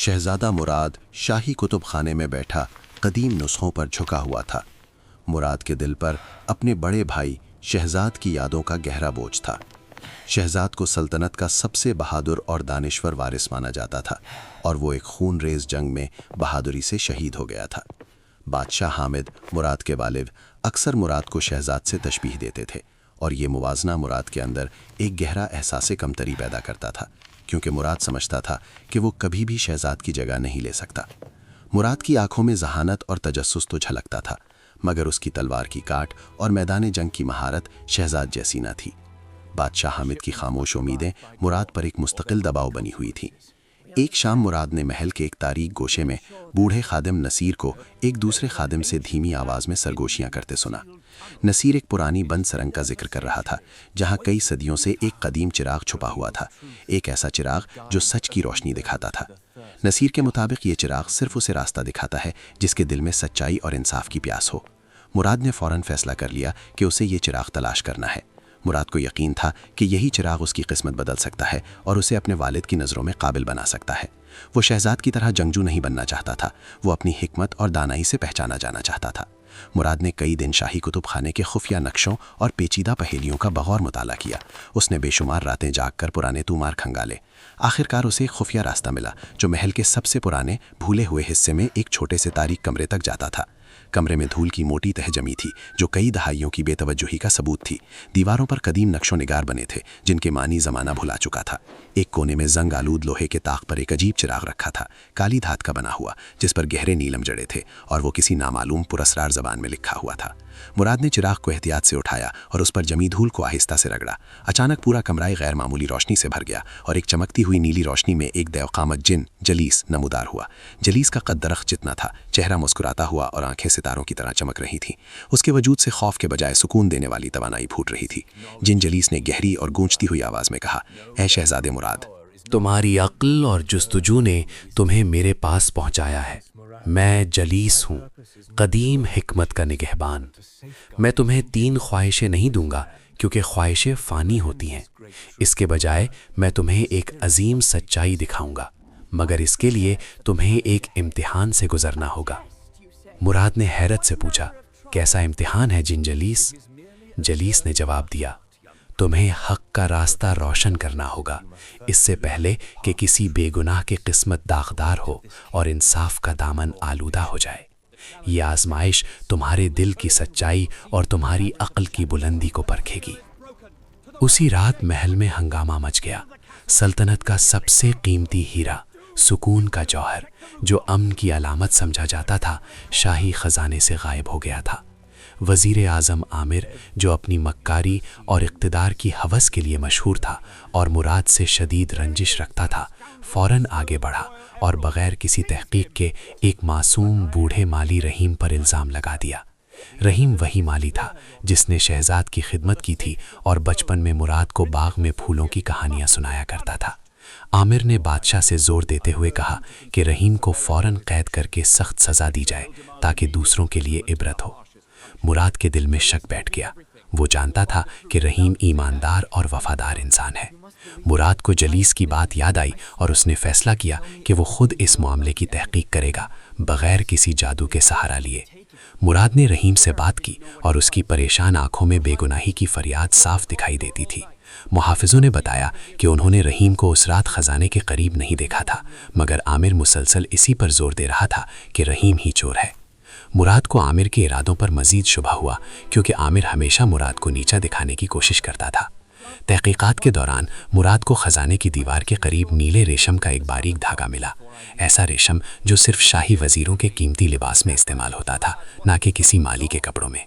शहजादा मुराद शाही कुतुब खाने में बैठा कदीम नुस्खों पर झुका हुआ था। मुराद के दिल पर अपने बड़े भाई शहजाद की यादों का गहरा बोझ था। शहजाद को सल्तनत का सबसे बहादुर और दानिश्वर वारिस माना जाता था और वो एक खूनरेज जंग में बहादुरी से शहीद हो गया था। बादशाह हामिद, मुराद के वालिद, अक्सर मुराद को शहजाद से तशबीह देते थे और ये मुवाजना मुराद के अंदर एक गहरा एहसास कमतरी पैदा करता था, क्योंकि मुराद समझता था कि वो कभी भी शहजाद की जगह नहीं ले सकता। मुराद की आंखों में जहानत और तजस्सुस तो झलकता था, मगर उसकी तलवार की काट और मैदान जंग की महारत शहजाद जैसी न थी। बादशाह हामिद की खामोश उम्मीदें मुराद पर एक मुस्तकिल दबाव बनी हुई थीं। एक शाम मुराद ने महल के एक तारीक गोशे में बूढ़े खादिम नसीर को एक दूसरे खादिम से धीमी आवाज़ में सरगोशियां करते सुना। नसीर एक पुरानी बंद सरंग का जिक्र कर रहा था, जहां कई सदियों से एक कदीम चिराग छुपा हुआ था, एक ऐसा चिराग जो सच की रोशनी दिखाता था। नसीर के मुताबिक ये चिराग सिर्फ उसे रास्ता दिखाता है जिसके दिल में सच्चाई और इंसाफ की प्यास हो। मुराद ने फ़ौरन फैसला कर लिया कि उसे ये चिराग तलाश करना है। मुराद को यकीन था कि यही चिराग उसकी किस्मत बदल सकता है और उसे अपने वालिद की नज़रों में काबिल बना सकता है। वो शहजाद की तरह जंगजू नहीं बनना चाहता था, वो अपनी हिकमत और दानाई से पहचाना जाना चाहता था। मुराद ने कई दिन शाही कुतुब खाने के खुफिया नक्शों और पेचीदा पहेलियों का बगौर मुताला किया। उसने बेशुमार रातें जागकर पुराने तूमार खंगाले। आखिरकार उसे एक खुफिया रास्ता मिला जो महल के सबसे पुराने भूले हुए हिस्से में एक छोटे से तारीक कमरे तक जाता था। कमरे में धूल की मोटी तह जमी थी जो कई दहाइयों की बेतवज्जुही का सबूत थी। दीवारों पर कदीम नक्शो निगार बने थे जिनके मानी ज़माना भुला चुका था। एक कोने में जंग आलूद लोहे के ताक पर एक अजीब चिराग रखा था, काली धात का बना हुआ, जिस पर गहरे नीलम जड़े थे और वो किसी नामालूम पुरस्रार ज़बान में लिखा हुआ था। मुराद ने चिराग को एहतियात से उठाया और उस पर जमी धूल को आहिस्ता से रगड़ा। अचानक पूरा कमरा गैर मामूली रोशनी से भर गया और एक चमकती हुई नीली रोशनी में एक देवकामत जिन जलीस नमूदार हुआ। जलीस का कद दरख्त जितना था, चेहरा मुस्कुराता हुआ और आंखें सितारों की तरह चमक रही थीं। उसके वजूद से खौफ के बजाय सुकून देने वाली तवानाई फूट रही थी। जिन जलीस ने गहरी और गूंजती हुई आवाज़ में कहा, ऐ शहजादे मुराद, तुम्हारी अक्ल और जुस्तजू ने तुम्हें मेरे पास पहुंचाया है। मैं जलीस हूँ, कदीम हिकमत का निगहबान। मैं तुम्हें 3 ख्वाहिशें नहीं दूंगा क्योंकि ख्वाहिशें फ़ानी होती हैं। इसके बजाय मैं तुम्हें एक अजीम सच्चाई दिखाऊंगा, मगर इसके लिए तुम्हें एक इम्तिहान से गुजरना होगा। मुराद ने हैरत से पूछा, कैसा इम्तिहान है जिन जलीस? जलीस ने जवाब दिया, तुम्हें हक का रास्ता रोशन करना होगा, इससे पहले कि किसी बेगुनाह की किस्मत दागदार हो और इंसाफ का दामन आलूदा हो जाए। ये आजमाइश तुम्हारे दिल की सच्चाई और तुम्हारी अक्ल की बुलंदी को परखेगी। उसी रात महल में हंगामा मच गया। सल्तनत का सबसे कीमती हीरा, सुकून का जौहर, जो अमन की अलामत समझा जाता था, शाही खजाने से गायब हो गया था। वज़ीर आज़म आमिर, जो अपनी मक्कारी और इक़्तिदार की हवस के लिए मशहूर था और मुराद से शदीद रंजिश रखता था, फ़ौरन आगे बढ़ा और बग़ैर किसी तहक़ीक़ के एक मासूम बूढ़े माली रहीम पर इल्ज़ाम लगा दिया। रहीम वही माली था जिसने शहजाद की खिदमत की थी और बचपन में मुराद को बाग में फूलों की कहानियाँ सुनाया करता था। आमिर ने बादशाह से जोर देते हुए कहा कि रहीम को फ़ौरन कैद करके सख्त सज़ा दी जाए ताकि दूसरों के लिए इबरत हो। मुराद के दिल में शक बैठ गया। वो जानता था कि रहीम ईमानदार और वफादार इंसान है। मुराद को जलीस की बात याद आई और उसने फैसला किया कि वो खुद इस मामले की तहकीक करेगा, बग़ैर किसी जादू के सहारा लिए। मुराद ने रहीम से बात की और उसकी परेशान आंखों में बेगुनाही की फरियाद साफ दिखाई देती थी। मुहाफ़िज़ों ने बताया कि उन्होंने रहीम को उस रात ख़जाने के करीब नहीं देखा था, मगर आमिर मुसलसल इसी पर जोर दे रहा था कि रहीम ही चोर है। मुराद को आमिर के इरादों पर मज़ीद शुबा हुआ, क्योंकि आमिर हमेशा मुराद को नीचा दिखाने की कोशिश करता था। तहक़ीक़ात के दौरान मुराद को ख़जाने की दीवार के करीब नीले रेशम का एक बारीक धागा मिला, ऐसा रेशम जो सिर्फ शाही वज़ीरों के कीमती लिबास में इस्तेमाल होता था, ना कि किसी माली के कपड़ों में।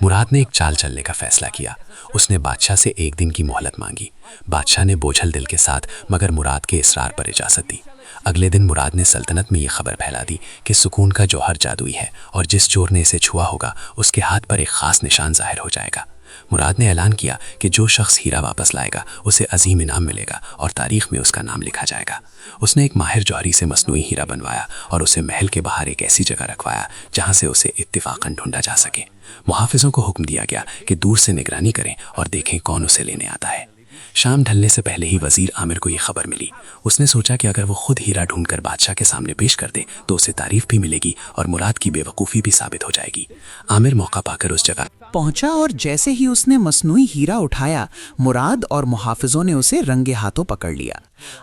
मुराद ने एक चाल चलने का फ़ैसला किया। उसने बादशाह से 1 दिन की मोहलत मांगी। बादशाह ने बोझल दिल के साथ मगर मुराद के इसरार पर इजाज़त दी। अगले दिन मुराद ने सल्तनत में ये खबर फैला दी कि सुकून का जौहर जादुई है और जिस चोर ने इसे छुआ होगा उसके हाथ पर एक ख़ास निशान ज़ाहिर हो जाएगा। मुराद ने ऐलान किया कि जो शख्स हीरा वापस लाएगा उसे अजीम इनाम मिलेगा और तारीख़ में उसका नाम लिखा जाएगा। उसने एक माहिर जौहरी से मसनूई हीरा बनवाया और उसे महल के बाहर एक ऐसी जगह रखवाया जहाँ से उसे इत्तिफ़ाक़न ढूंढा जा सके। मुहाफ़िज़ों को हुक्म दिया गया कि दूर से निगरानी करें और देखें कौन उसे लेने आता है। شام ڈھلنے سے پہلے ہی وزیر عامر کو یہ خبر ملی۔ اس نے سوچا کہ اگر وہ خود ہیرا ڈھونڈ کر بادشاہ کے سامنے پیش کر دے تو اسے تعریف بھی ملے گی اور مراد کی بے وقوفی بھی ثابت ہو جائے گی۔ عامر موقع پا کر اس جگہ پہنچا اور جیسے ہی اس نے مصنوعی ہیرا اٹھایا، مراد اور محافظوں نے اسے رنگے ہاتھوں پکڑ لیا۔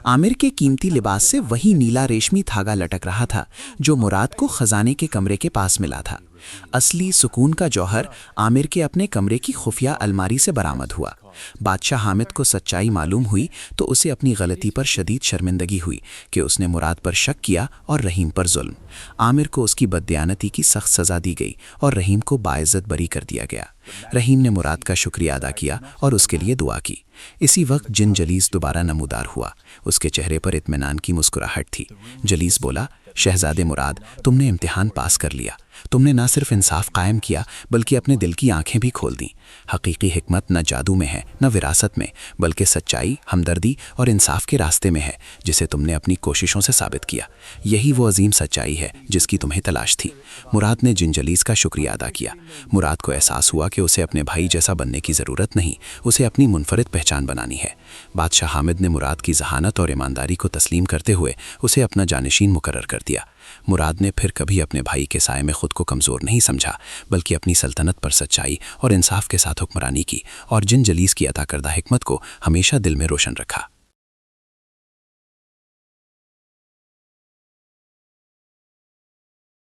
عامر کے قیمتی لباس سے وہی نیلا ریشمی دھاگا لٹک رہا تھا جو مراد کو خزانے کے کمرے کے پاس ملا تھا۔ اصلی سکون کا جوہر عامر کے اپنے کمرے کی خفیہ الماری سے برآمد ہوا۔ بادشاہ حامد کو سچائی معلوم ہوئی تو اسے اپنی غلطی پر شدید شرمندگی ہوئی کہ اس نے مراد پر شک کیا اور رحیم پر ظلم۔ عامر کو اس کی بددیانتی کی سخت سزا دی گئی اور رحیم کو باعزت بری کر دیا گیا۔ رحیم نے مراد کا شکریہ ادا کیا اور اس کے لیے دعا کی۔ اسی وقت جن جلیس دوبارہ نمودار ہوا۔ اس کے چہرے پر اطمینان کی مسکراہٹ تھی۔ جلیس بولا، شہزادے مراد، تم نے امتحان پاس کر لیا۔ تم نے نہ صرف انصاف قائم کیا بلکہ اپنے دل کی آنکھیں بھی کھول دیں۔ حقیقی حکمت نہ جادو میں ہے نہ وراثت میں، بلکہ سچائی، ہمدردی اور انصاف کے راستے میں ہے جسے تم نے اپنی کوششوں سے ثابت کیا۔ یہی وہ عظیم سچائی ہے جس کی تمہیں تلاش تھی۔ مراد نے جن جلیس کا شکریہ ادا کیا۔ مراد کو احساس ہوا کہ اسے اپنے بھائی جیسا بننے کی ضرورت نہیں، اسے اپنی منفرد پہچان بنانی ہے۔ بادشاہ حامد نے مراد کی ذہانت اور ایمانداری کو تسلیم کرتے ہوئے اسے اپنا جانشین مقرر کر دیا۔ مراد نے پھر کبھی اپنے بھائی کے سائے میں خود کو کمزور نہیں سمجھا، بلکہ اپنی سلطنت پر سچائی اور انصاف کے ساتھ حکمرانی کی اور جن جلیس کی عطا کردہ حکمت کو ہمیشہ دل میں روشن رکھا۔